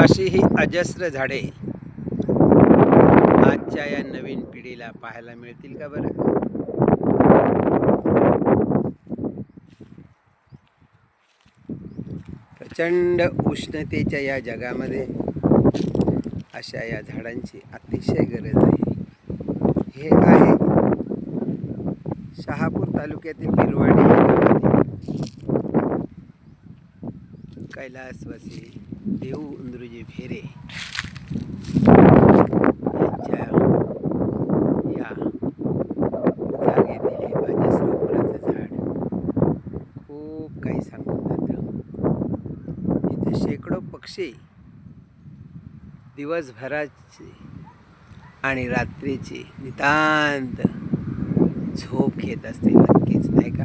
अशी ही अजस्र झाडे आजच्या या नवीन पिढीला पाहायला मिळतील का बरं? प्रचंड उष्णतेच्या या जगामध्ये अशा या झाडांची अतिशय गरज आहे. हे आहे शहापूर तालुक्यातील भिलवाडी या गावातील कैलासवासी देऊ इंद्रुजी भेरे यांच्या या जागेतील हे अजस्र उमराचं झाड खूप काही सांगून जातं. इथे शेकडो पक्षी दिवसभराची आणि रात्रीची नितांत झोप घेत असतील, नक्कीच नाही का?